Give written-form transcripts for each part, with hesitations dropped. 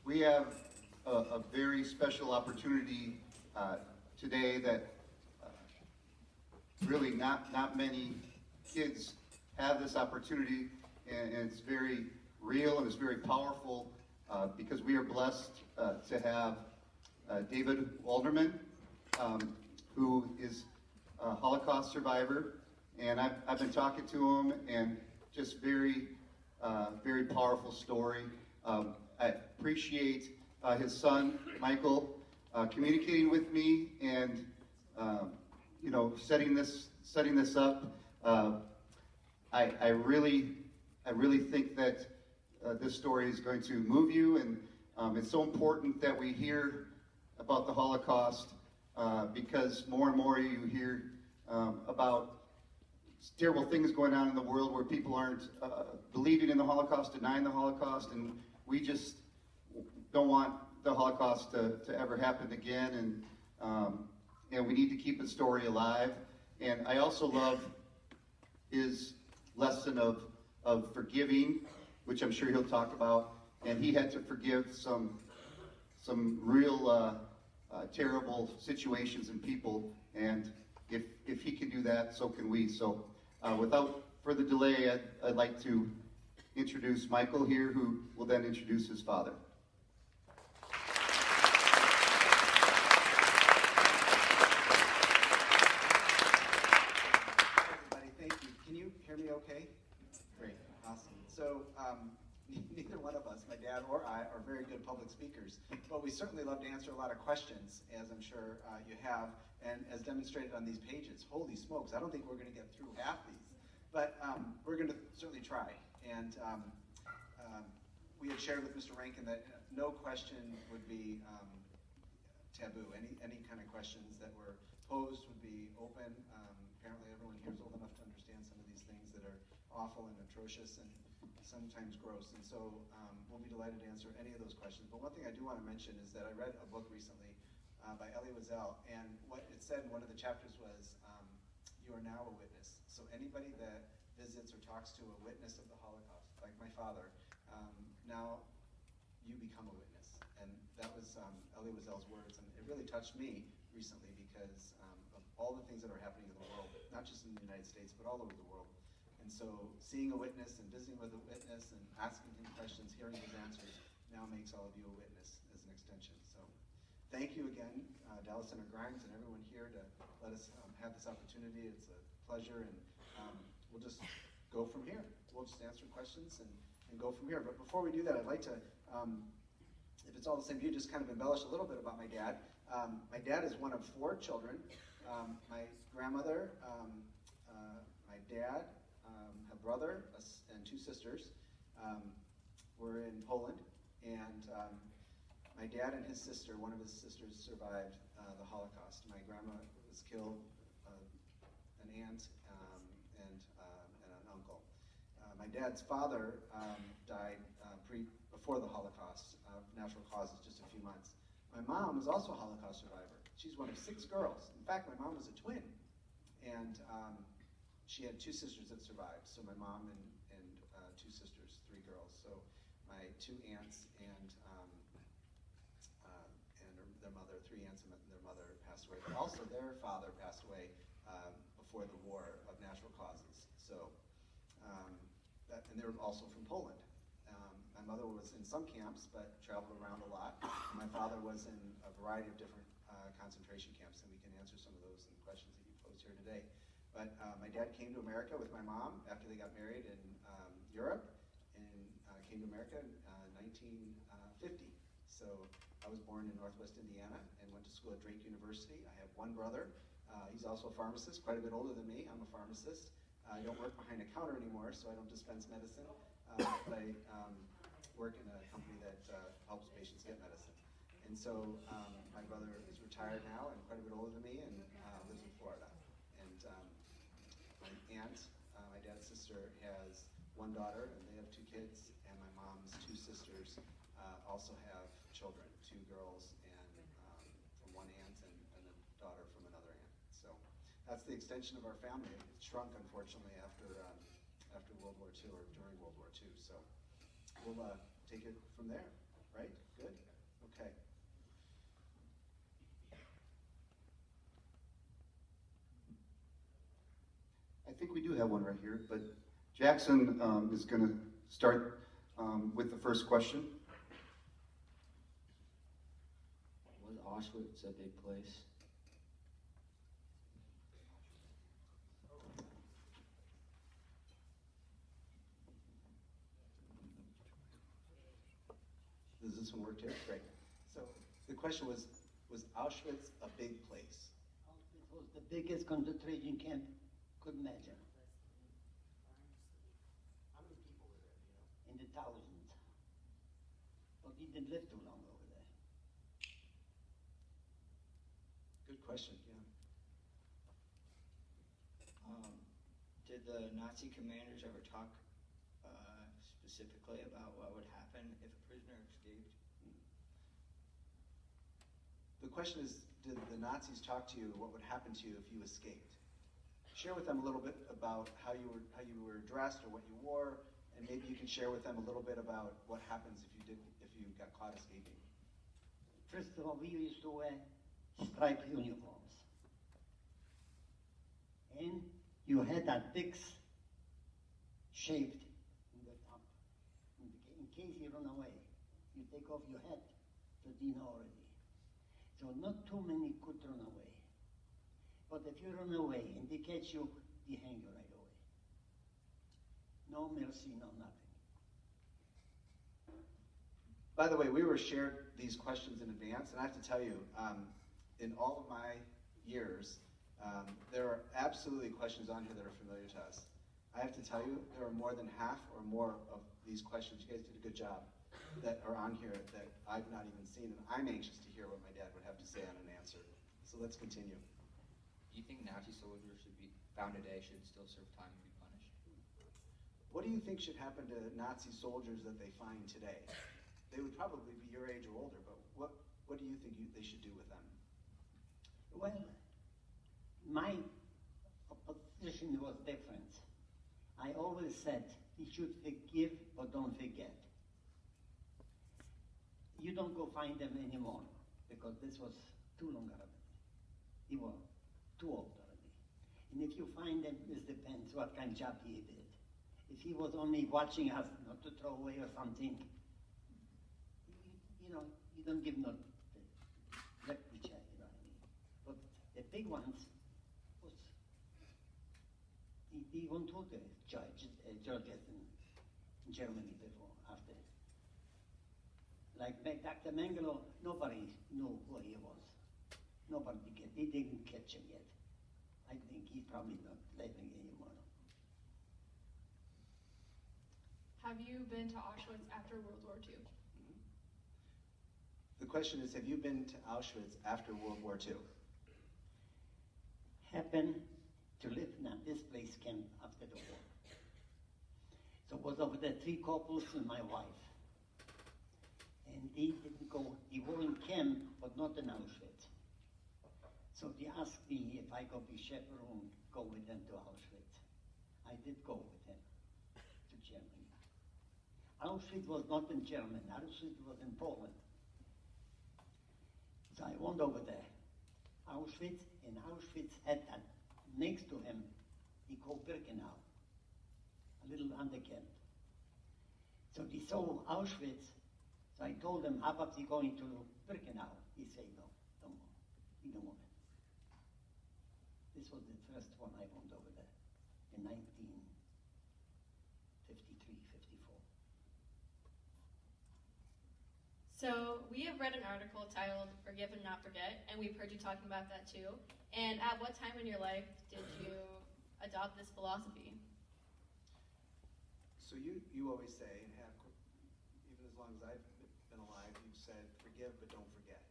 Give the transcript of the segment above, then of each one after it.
We have a very special opportunity today that really not many kids have this opportunity, and it's very real and it's very powerful because we are blessed to have David Wolnerman, who is a Holocaust survivor, and I've been talking to him, and just very powerful story. I appreciate his son Michael communicating with me and setting this up. I really think that this story is going to move you, and it's so important that we hear about the Holocaust because more and more you hear about terrible things going on in the world where people aren't believing in the Holocaust, denying the Holocaust, and we just don't want the Holocaust to ever happen again, and we need to keep the story alive. And I also love his lesson of forgiving, which I'm sure he'll talk about, and he had to forgive some real terrible situations and people, and if he can do that, so can we. So without further delay, I'd like to introduce Michael here, who will then introduce his father. Everybody, thank you. Can you hear me okay? Great, awesome. So neither one of us, my dad or I, are very good public speakers, but we certainly love to answer a lot of questions, as I'm sure you have, and as demonstrated on these pages. Holy smokes, I don't think we're going to get through half these, but we're going to certainly try. And we had shared with Mr. Rankin that no question would be taboo. Any kind of questions that were posed would be open. Apparently everyone here is old enough to understand some of these things that are awful and atrocious and sometimes gross. And so we'll be delighted to answer any of those questions. But one thing I do want to mention is that I read a book recently by Elie Wiesel, and what it said in one of the chapters was, you are now a witness. So anybody that visits or talks to a witness of the Holocaust, like my father, now you become a witness. And that was Elie Wiesel's words, and it really touched me recently because of all the things that are happening in the world, not just in the United States, but all over the world. And so seeing a witness and visiting with a witness and asking him questions, hearing his answers, now makes all of you a witness as an extension. So thank you again, Dallas Center Grimes and everyone here to let us have this opportunity. It's a pleasure, and we'll just go from here. We'll just answer questions and go from here. But before we do that, I'd like to, if it's all the same to you, just kind of embellish a little bit about my dad. My dad is one of 4 children. My grandmother, my dad, a brother and 2 sisters were in Poland, and my dad and his sister, one of his sisters, survived the Holocaust. My grandma was killed, an aunt, and an uncle. My dad's father died before the Holocaust of natural causes, just a few months. My mom was also a Holocaust survivor. She's one of 6 girls. In fact, my mom was a twin, and she had 2 sisters that survived. So my mom and 2 sisters, 3 girls. So my 2 aunts and their mother, 3 aunts and their mother passed away. But also their father passed away before the war of natural causes. So, and they were also from Poland. My mother was in some camps, but traveled around a lot. My father was in a variety of different concentration camps, and we can answer some of those and questions that you posed here today. But my dad came to America with my mom after they got married in Europe, and came to America in 1950. So I was born in Northwest Indiana and went to school at Drake University. I have 1 brother. He's also a pharmacist, quite a bit older than me. I'm a pharmacist. I don't work behind a counter anymore, so I don't dispense medicine. But I work in a company that helps patients get medicine. And so my brother is retired now and quite a bit older than me, and lives in Florida. And my aunt, my dad's sister, has 1 daughter, and they have 2 kids. And my mom's 2 sisters also have children, 2 girls, and from 1 aunt and a daughter from another aunt. So that's the extension of our family. It shrunk, unfortunately, after World War II or during World War II. So we'll take it from there. right? Good? Okay. I think we do have one right here, but Jackson is going to start with the first question. Was Auschwitz a big place? Does this one work too? Great. So the question was Auschwitz a big place? It was the biggest concentration camp could imagine. How many people were there, do you know? In the thousands. But he didn't live too long over there. Good question, yeah. Did the Nazi commanders ever talk specifically about what would happen if a prisoner escaped? The question is, did the Nazis talk to you what would happen to you if you escaped? Share with them a little bit about how you were dressed or what you wore, and maybe you can share with them a little bit about what happens if you got caught escaping. First of all, we used to wear striped uniforms. And you had that dicks shaved in the top. In case you run away, you take off your hat to dinner already. So not too many could run away. But if you run away and they catch you, they hang you right away. No mercy, no nothing. By the way, we were shared these questions in advance, and I have to tell you, in all of my years, there are absolutely questions on here that are familiar to us. I have to tell you, there are more than half or more of these questions, you guys did a good job, that are on here that I've not even seen, and I'm anxious to hear what my dad would have to say on an answer. So let's continue. Do you think Nazi soldiers should be found today should still serve time and be punished? What do you think should happen to Nazi soldiers that they find today? They would probably be your age or older, but what do you think they should do with them? Well, my position was different. I always said he should forgive but don't forget. You don't go find them anymore because this was too long already. He was too old already. And if you find them, this depends what kind of job he did. If he was only watching us not to throw away or something, you don't give no lecture, you know what I mean. But the big ones was he went to the judges in Germany before, after. Like Dr. Mengele, nobody knew who he was. They didn't catch him yet. I think he's probably not living anymore. Have you been to Auschwitz after World War II? The question is, have you been to Auschwitz after World War II? Happened to live in this place camp after the war. So it was over there 3 couples and my wife. And they didn't go, they were in camp, but not in Auschwitz. So they asked me if I could be chaperone, go with them to Auschwitz. I did go with them to Germany. Auschwitz was not in Germany, Auschwitz was in Poland. So I went over there. Auschwitz had that next to him, he called Birkenau, a little undercamp. So they saw Auschwitz, so I told him, how about you going to Birkenau? He said, no, don't go. He don't want it. This was the first one I went over there in 1953, 54. So we have read an article titled Forgive and Not Forget, and we've heard you talking about that too. And at what time in your life did you adopt this philosophy? So you always say, and have, even as long as I've been alive, you've said, forgive but don't forget.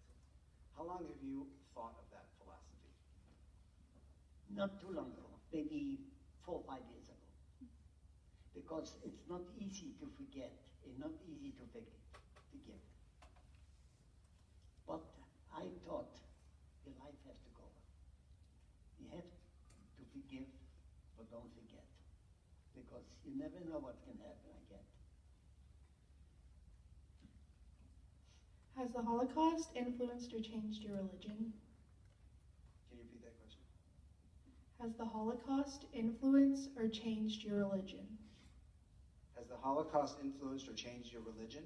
How long have you thought of that philosophy? Not too long ago, maybe 4 or 5 years ago. Because it's not easy to forget and not easy to forgive. But I thought your life has to go on. You have to forgive, but don't forget. Because you never know what can happen again. Has the Holocaust influenced or changed your religion? Can you repeat that question? Has the Holocaust influenced or changed your religion? Has the Holocaust influenced or changed your religion?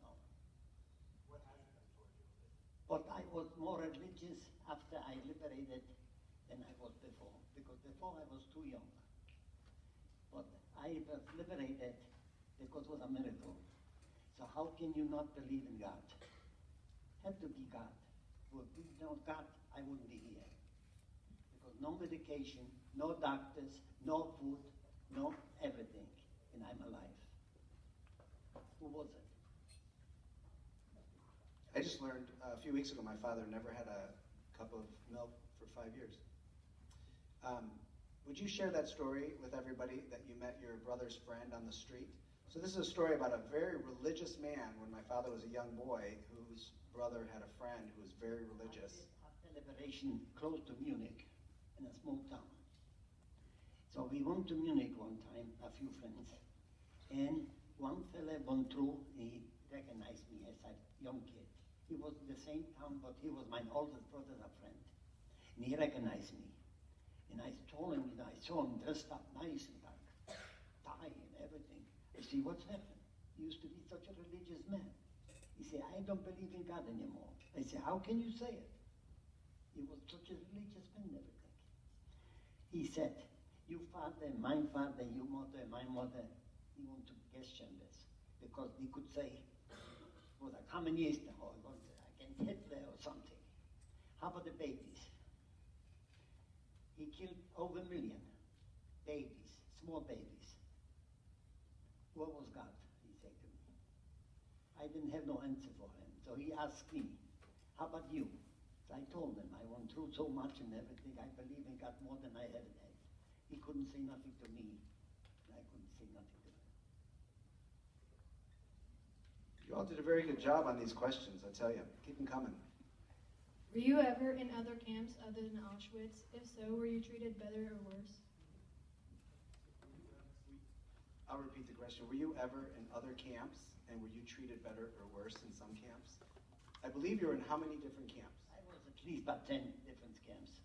No. But I was more religious after I liberated than I was before, because before I was too young. But I was liberated because it was a miracle. So how can you not believe in God? Had to be God. If we not God, I wouldn't be here. Because no medication, no doctors, no food, no everything, and I'm alive. Who was it? I just learned a few weeks ago my father never had a cup of milk for 5 years. Would you share that story with everybody, that you met your brother's friend on the street? So this is a story about a very religious man when my father was a young boy whose brother had a friend who was very religious. After liberation, close to Munich, in a small town. So we went to Munich one time, a few friends, and one fella went through, he recognized me as a young kid. He was in the same town, but he was my oldest brother's a friend. And he recognized me. And I told him, I saw him dressed up nice and like tie and everything. I said, what's happened? You used to be such a religious man. He said, I don't believe in God anymore. I said, how can you say it? He was such a religious man and everything. He said, your father, my father, your mother, my mother, he went to gas chambers because he could say, was a communist or against Hitler or something. How about the babies? He killed over 1 million babies, small babies. What was God? He said to me. I didn't have no answer for him. So he asked me, how about you? So I told him, I went through so much and everything. I believe in God more than I ever had. He couldn't say nothing to me, and I couldn't say nothing to him. You all did a very good job on these questions, I tell you. Keep them coming. Were you ever in other camps other than Auschwitz? If so, were you treated better or worse? I'll repeat the question. Were you ever in other camps, and were you treated better or worse in some camps? I believe you're in how many different camps? I was at least about 10 different camps.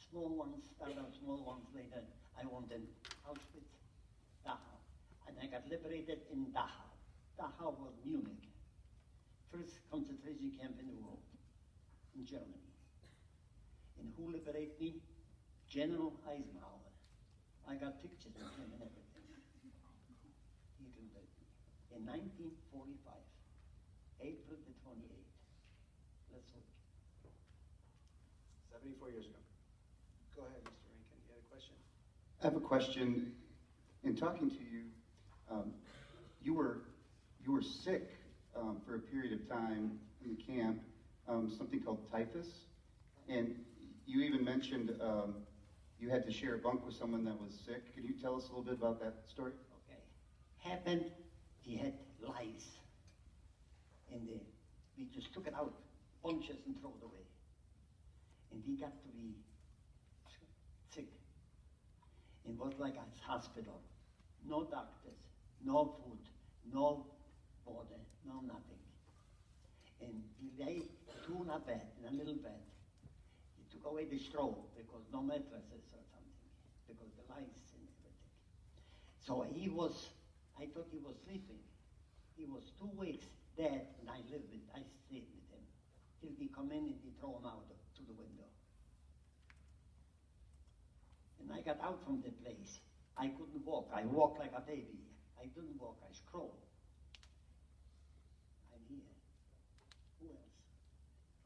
Small ones, started out small ones later. I went in Auschwitz, Dachau. And I got liberated in Dachau. Dachau was Munich. First concentration camp in the world, in Germany. And who liberated me? General Eisenhower. I got pictures of him and everything. He liberated me. In 1945, April the 28th. Let's look. 74 years ago. Go ahead, Mr. Rankin. You had a question? I have a question. In talking to you, you were sick for a period of time in the camp, something called typhus, and you even mentioned you had to share a bunk with someone that was sick. Could you tell us a little bit about that story? Okay. Happened, he had lice. And we just took it out, bunches, and throw it away. And he got to be sick. It was like a hospital. No doctors, no food, no water, no nothing. And he lay two in a bed, in a little bed. He took away the straw because no mattresses or something, because the lice and everything. So he was, I thought he was sleeping. He was 2 weeks dead, and I stayed with him. Till he come in and he throw him out to the window. And I got out from the place. I couldn't walk. I walked like a baby. I didn't walk. I crawled. I'm here. Who else?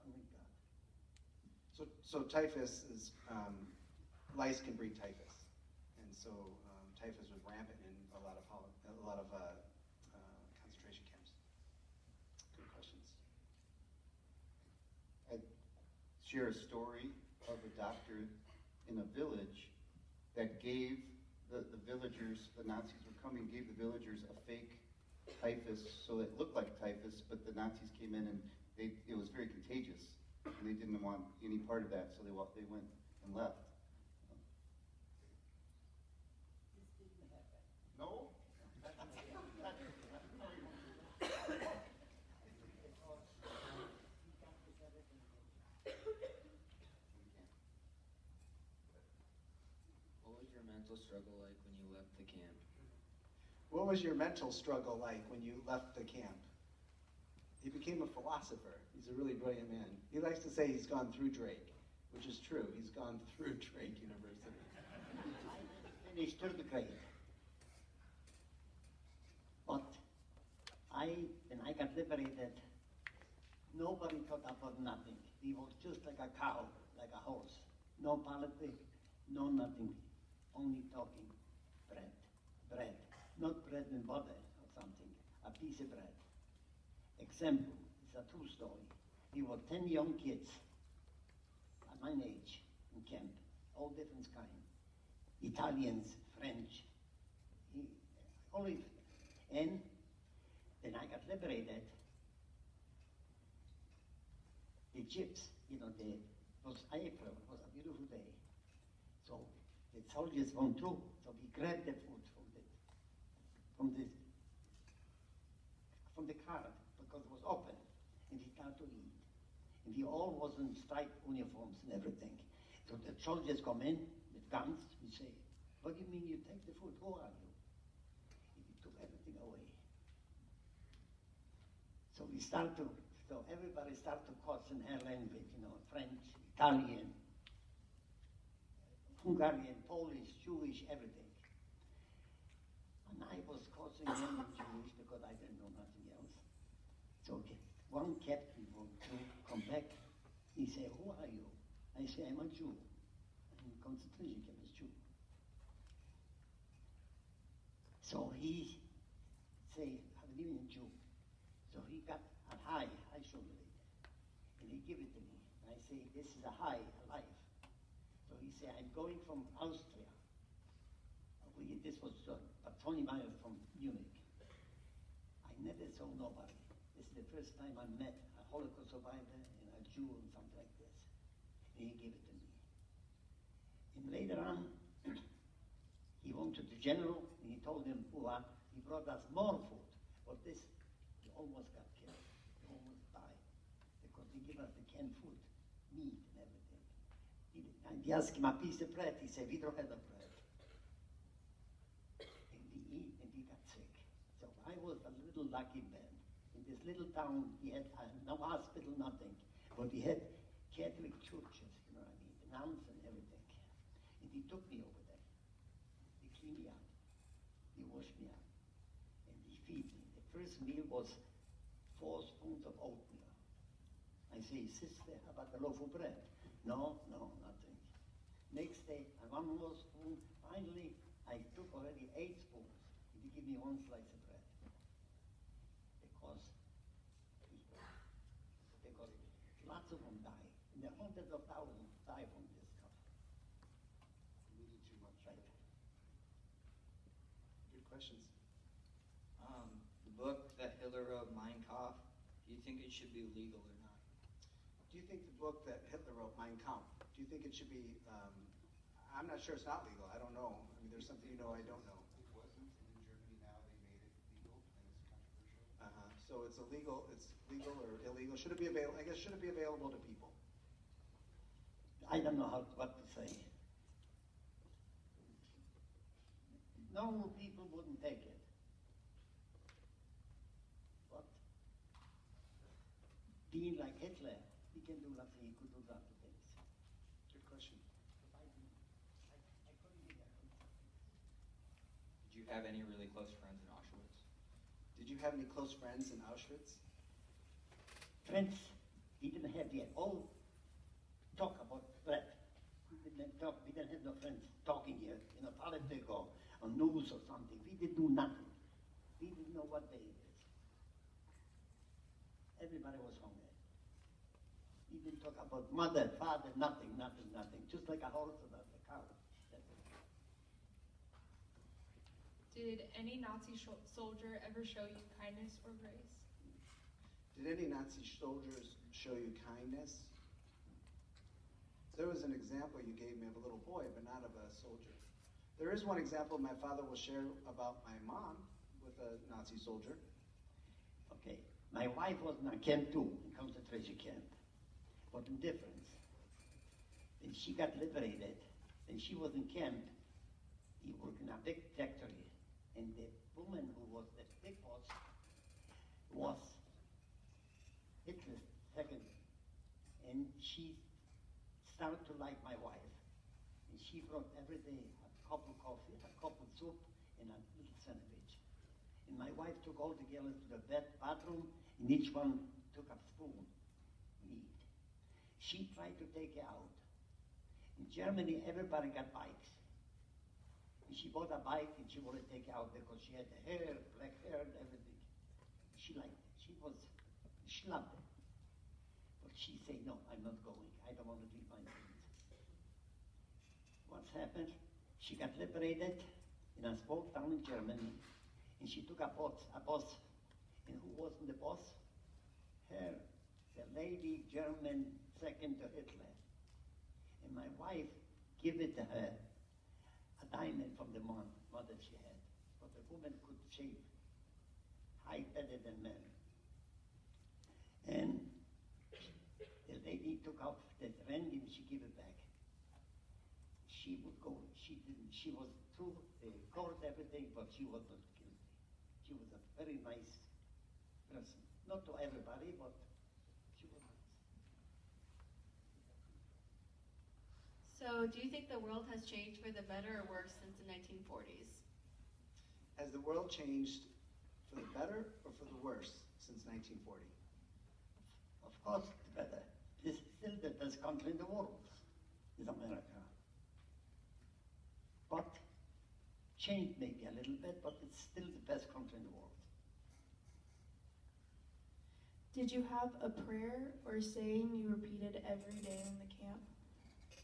Only God. So typhus is, lice can breed typhus. And so typhus was rampant in a lot of concentration camps. Good questions. I share a story of a doctor in a village that gave the villagers, the Nazis were coming, gave the villagers a fake typhus so it looked like typhus, but the Nazis came in and it was very contagious, and they didn't want any part of that, so they went and left. No? mental struggle like when you left the camp? What was your mental struggle like when you left the camp? He became a philosopher. He's a really brilliant man. He likes to say he's gone through Drake, which is true. He's gone through Drake University. I finished third grade. But when I got liberated, nobody thought about nothing. He was just like a cow, like a horse. No politics, no nothing. Only talking bread, bread. Not bread and butter or something, a piece of bread. Example, it's a true story. We were 10 young kids at my age in camp, all different kind. Italians, French, only, and then I got liberated. The Gyps, it was April, it was a beautiful day. So the soldiers went through, so we grabbed the food from the car because it was open, and we started to eat. And we all was in striped uniforms and everything. So the soldiers come in with guns. We say, "What do you mean you take the food? Who are you?" And we took everything away. So everybody started to curse in her language, French, Italian, Hungarian, Polish, Jewish, everything. And I was cursing them in Jewish because I didn't know nothing else. So one captain wanted to come back. He said, "Who are you?" I say, "I'm a Jew. I'm in concentration camp as Jew." So he say, "I'm living in Jew." So he got a high shoulder, and he give it to me. And I say, "This is a high, a life." So he said, "I'm going from Austria." This was about 20 miles from Munich. I never saw nobody. This is the first time I met a Holocaust survivor and a Jew and something like this. And he gave it to me. And later on, he went to the general and he told him, he brought us more food. But this, he almost got killed. He almost died. Because he gave us the canned food, meat and everything. And he asked him a piece of bread. He said, "We don't have the bread." I was a little lucky man. In this little town, we had no hospital, nothing. But we had Catholic churches, the nuns and everything. And he took me over there. He cleaned me up. He washed me up. And he feed me. The first meal was 4 spoons of oatmeal. I say, "Sister, how about a loaf of bread?" No, nothing. Next day, one more spoon. Finally, I took already 8 spoons. He gave me 1 slice of bread. Because lots of them die. And the hundreds of thousands die from this stuff. We eat too much. Right. Good questions. The book that Hitler wrote, Mein Kampf, do you think it should be legal or not? Do you think the book that Hitler wrote, Mein Kampf, do you think it should be, I'm not sure it's not legal. I don't know. I mean, there's something I don't know. It wasn't, and in Germany now they made it legal, and it's controversial. So it's legal or illegal. Should it be available? I guess should it be available to people? I don't know what to say. Normal people wouldn't take it. But being like Hitler, he can do lots. He could do lots of things. Good question. I couldn't be there. Did you have any really close friends in Auschwitz? Did you have any close friends in Auschwitz? Friends, we didn't have yet. All talk about bread. We didn't have no friends talking here, politics or news or something. We didn't do nothing. We didn't know what day it is. Everybody was hungry. We didn't talk about mother, father, nothing. Just like a horse or a cow. Did any Nazi soldier ever show you kindness or grace? Did any Nazi soldiers show you kindness? There was an example you gave me of a little boy, but not of a soldier. There is one example my father will share about my mom with a Nazi soldier. Okay, my wife was in a camp too, in concentration camp, but in difference. Then she got liberated, and she was in camp. He worked in a big factory, and the woman who was the big boss was Hitler's second, and she started to like my wife. And she brought every day a cup of coffee, a cup of soup, and a little sandwich. And my wife took all the girls to the bathroom, and each one took a spoon to eat. She tried to take it out. In Germany, everybody got bikes. And she bought a bike, and she wanted to take it out because she had the hair, black hair, and everything. She liked it. She loved it. But she said, no, I'm not going. I don't want to leave my things. What's happened? She got liberated in a small town in Germany, and she took a bus. And who was the boss? Her, the lady German second to Hitler. And my wife gave it to her, a diamond from the mother she had. But the woman could shave high better than men. And the lady took off the ring and she gave it back. She would go, she didn't, she was through the court, everything, but she was not guilty. She was a very nice person. Not to everybody, but she was nice. So, do you think the world has changed for the better or worse since the 1940s? Has the world changed for the better or for the worse since 1940? Of course, it's better. This is still the best country in the world, is America. But changed maybe a little bit, but it's still the best country in the world. Did you have a prayer or saying you repeated every day in the camp?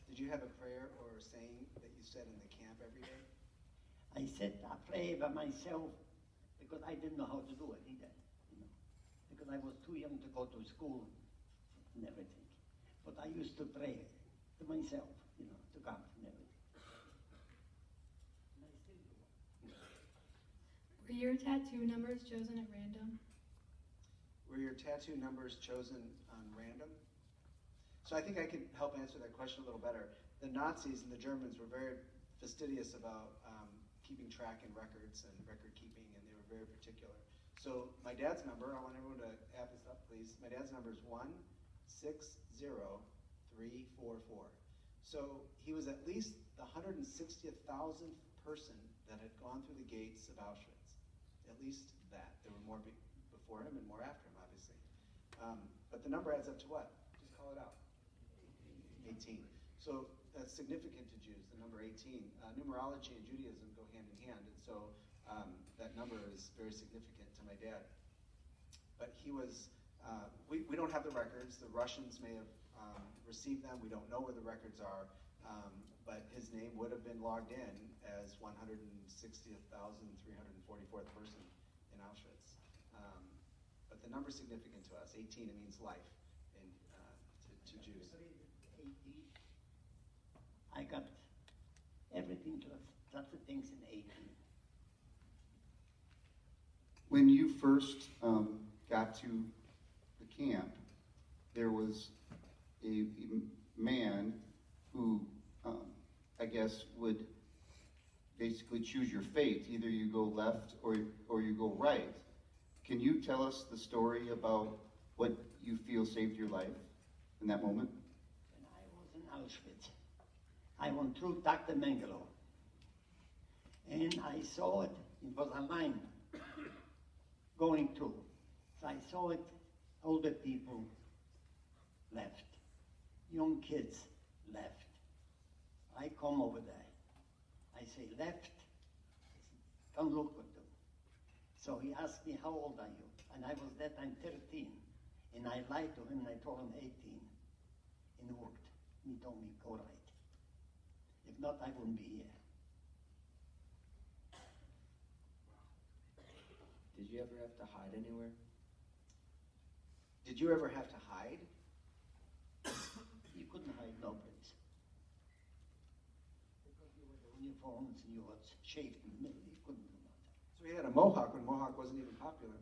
Did you have a prayer or a saying that you said in the camp every day? I said I pray by myself because I didn't know how to do it either, because I was too young to go to school and everything. But I used to pray to myself, to God and everything. And I still do. Were your tattoo numbers chosen at random? Were your tattoo numbers chosen on random? So I think I can help answer that question a little better. The Nazis and the Germans were very fastidious about keeping track and records and record keeping, and they were very particular. So my dad's number, I want everyone to add this up, please. My dad's number is 160344. So he was at least the 160,000th person that had gone through the gates of Auschwitz. At least that. There were more before him and more after him, obviously. But the number adds up to what? Just call it out. 18. So that's significant to Jews, the number 18. Numerology and Judaism go hand in hand, and so that number is very significant to my dad. But he was, we don't have the records. The Russians may have received them. We don't know where the records are, but his name would have been logged in as 160,344th person in Auschwitz. But the number is significant to us. 18, it means life to Jews. 18. I got everything, lots of things in 18. When you first got to the camp, there was a man who, I guess, would basically choose your fate. Either you go left or you go right. Can you tell us the story about what you feel saved your life in that moment? When I was in Auschwitz, I went through Dr. Mengele, and I saw it. It was a line going through. So I saw it, older people left, young kids left. I come over there. I say, left, don't look at them. So he asked me, how old are you? And I was that time 13. And I lied to him, and I told him 18. And it worked. He told me, go right. If not, I wouldn't be here. Did you ever have to hide anywhere? Did you ever have to hide? You couldn't hide no place. Because you were the uniforms and you were shaved in the middle, you couldn't do nothing. So he had a mohawk when mohawk wasn't even popular.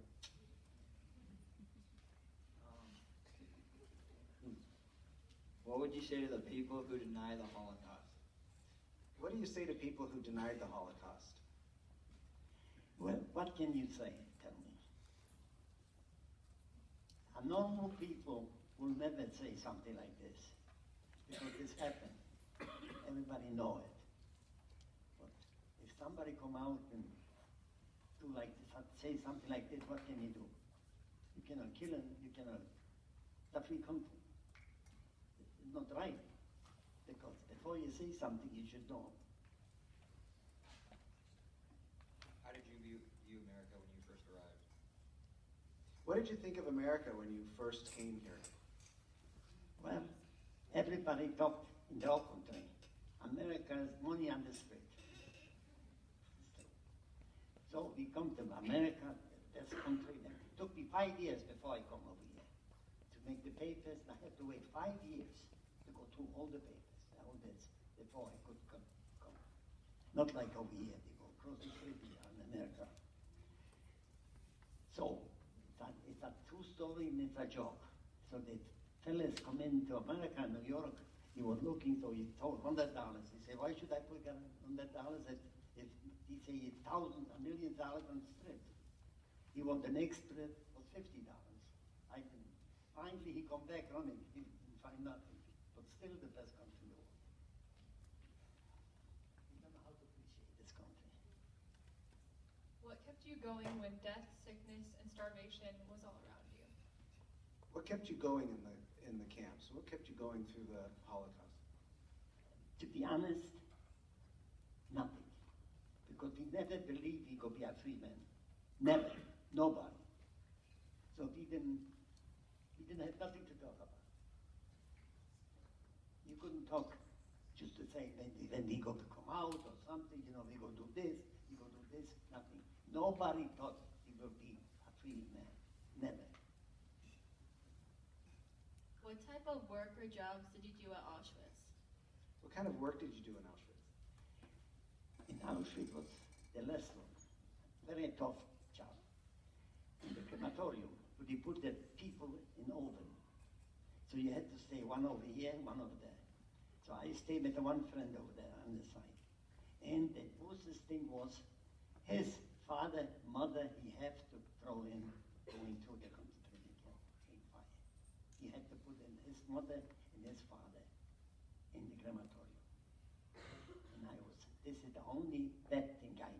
What would you say to the people who deny the Holocaust? What do you say to people who denied the Holocaust? Well, what can you say? Tell me. A normal people will never say something like this because this happened. Everybody know it. But if somebody come out and do like this, say something like this, what can you do? You cannot kill him. You cannot. It's a free country. It's not right because before you say something, you should know. How did you view America when you first arrived? What did you think of America when you first came here? Well, everybody talked in the whole country. America's money on the street. So we come to America, this country. It took me 5 years before I come over here to make the papers. I had to wait 5 years to go through all the papers, all this, before I could come. Not like over here, they go across the street here in America. So it's a true story and it's a joke. So the fellas come into America, New York. He was looking, so he told $100. He said, "Why should I put $100 if he say thousands, $1 million on the street?" He want the next street was $50. I didn't. Finally, he come back running. He didn't find nothing, but still the best country in the world. You don't know how to appreciate this country. What kept you going when death, sickness, and starvation was all around you? What kept you going in the camps? What kept you going through the Holocaust? To be honest, nothing. Because we never believed he could be a free man. Never. Nobody. So we didn't have nothing to talk about. You couldn't talk just to say when he going to come out or something, we going to do this, we going to do this, nothing. Nobody thought he would be a free man. Never. What type of work or jobs did you do at Auschwitz? What kind of work did you do in Auschwitz? In Auschwitz was the last one. Very tough job. In the crematorium, where you put the people in oven. So you had to stay one over here, one over there. So I stayed with one friend over there on the side. And the worst thing was his father, mother, he had to throw in going to the concentration camp in fire. He had to put in his mother and his father in the crematorium. And this is the only bad thing I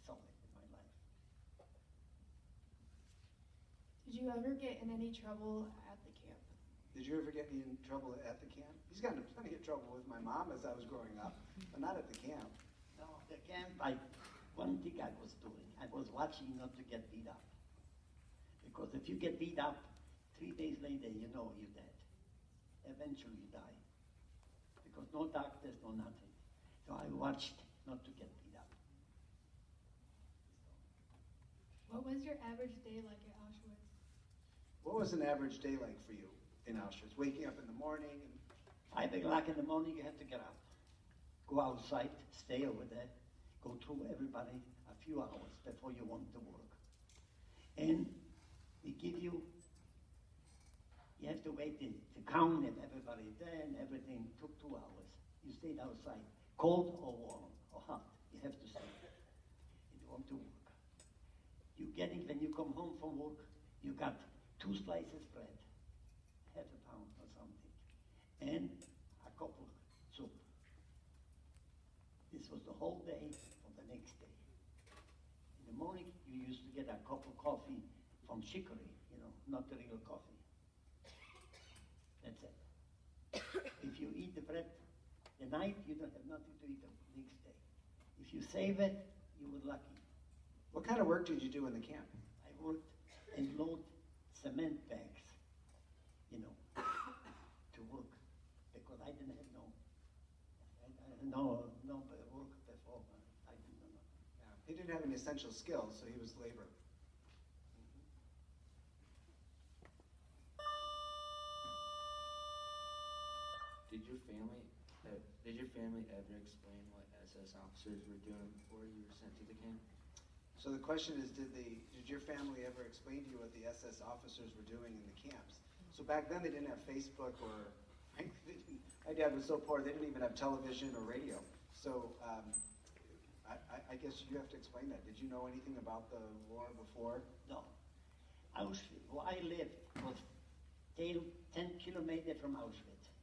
saw in my life. Did you ever get in any trouble at the camp? Did you ever get me in trouble at the camp? He's gotten in plenty of trouble with my mom as I was growing up, but not at the camp. No, the camp, one thing I was doing, I was watching not to get beat up. Because if you get beat up, 3 days later, you know you're dead. Eventually you die. Because no doctors, no nothing. So I watched not to get beat up. What was your average day like at Auschwitz? What was an average day like for you in Auschwitz? Waking up in the morning and 5 o'clock in the morning, you have to get up. Go outside, stay over there, go through everybody a few hours before you want to work. And they give you have to wait to count and everybody there and everything took 2 hours. You stayed outside, cold or warm or hot. You have to stay there. You want to work. When you come home from work, you got 2 slices bread, half a pound or something, and a cup of soup. This was the whole day for the next day. In the morning, you used to get a cup of coffee from chicory, not the real coffee. That's it. If you eat the bread the night, you don't have nothing to eat the next day. If you save it, you were lucky. what kind of work did you do in the camp? I worked and load cement bags, to work because I didn't have no work before. I didn't know. Yeah. He didn't have any essential skills, so he was labor. Did your family ever explain what SS officers were doing before you were sent to the camp? So the question is, did your family ever explain to you what the SS officers were doing in the camps? So back then they didn't have Facebook or, frankly, my dad was so poor they didn't even have television or radio. So I guess you have to explain that. Did you know anything about the war before? No. Auschwitz, where I lived, was 10 kilometers from Auschwitz.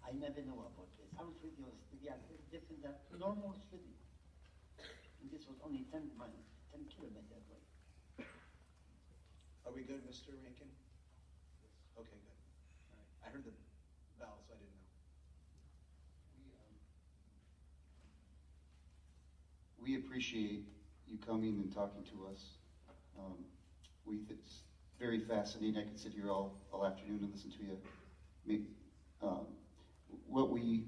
I never knew about this. Auschwitz was different than normal city. And this was only 10 miles, 10 kilometers away. Are we good, Mr. Rankin? Okay, good. All right. I heard the bell, so I didn't know. We appreciate you coming and talking to us. It's very fascinating. I could sit here all afternoon and listen to you. What we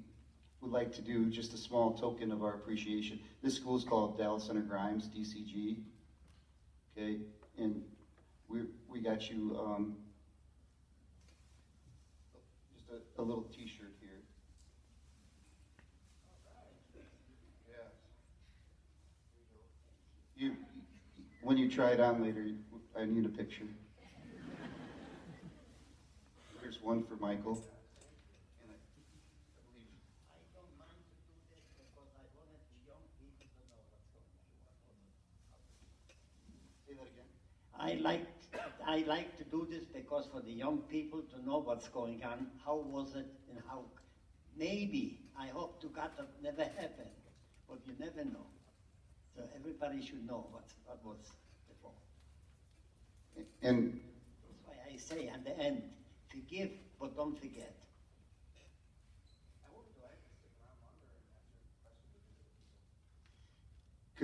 would like to do, just a small token of our appreciation. This school is called Dallas Center Grimes, DCG. Okay, and we got you just a little T-shirt here. When you try it on later, I need a picture. Here's one for Michael. And I believe. I don't mind to do this because I wanted the young people to know what's going on. Say that again. I like to do this because for the young people to know what's going on, how was it, and how maybe, I hope to God that never happened, but you never know. So everybody should know what was before. And That's why I say at the end, forgive, but don't forget.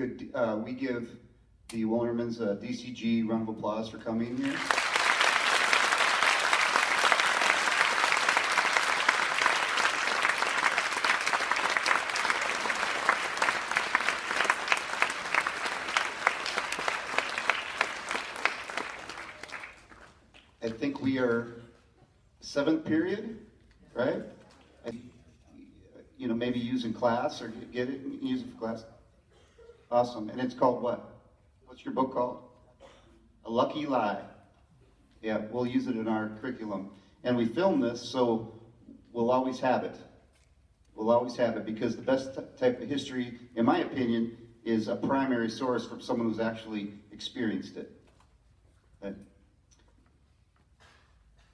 could we give the Wolnermans a DCG round of applause for coming here? I think we are 7th period, right? You know, maybe use in class or get it and use it for class. Awesome. And it's called what? What's your book called? A Lucky Lie. Yeah, we'll use it in our curriculum. And we film this, so we'll always have it. We'll always have it because the best type of history, in my opinion, is a primary source from someone who's actually experienced it. But,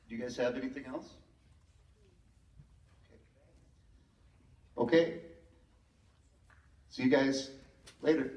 do you guys have anything else? Okay. See you guys later.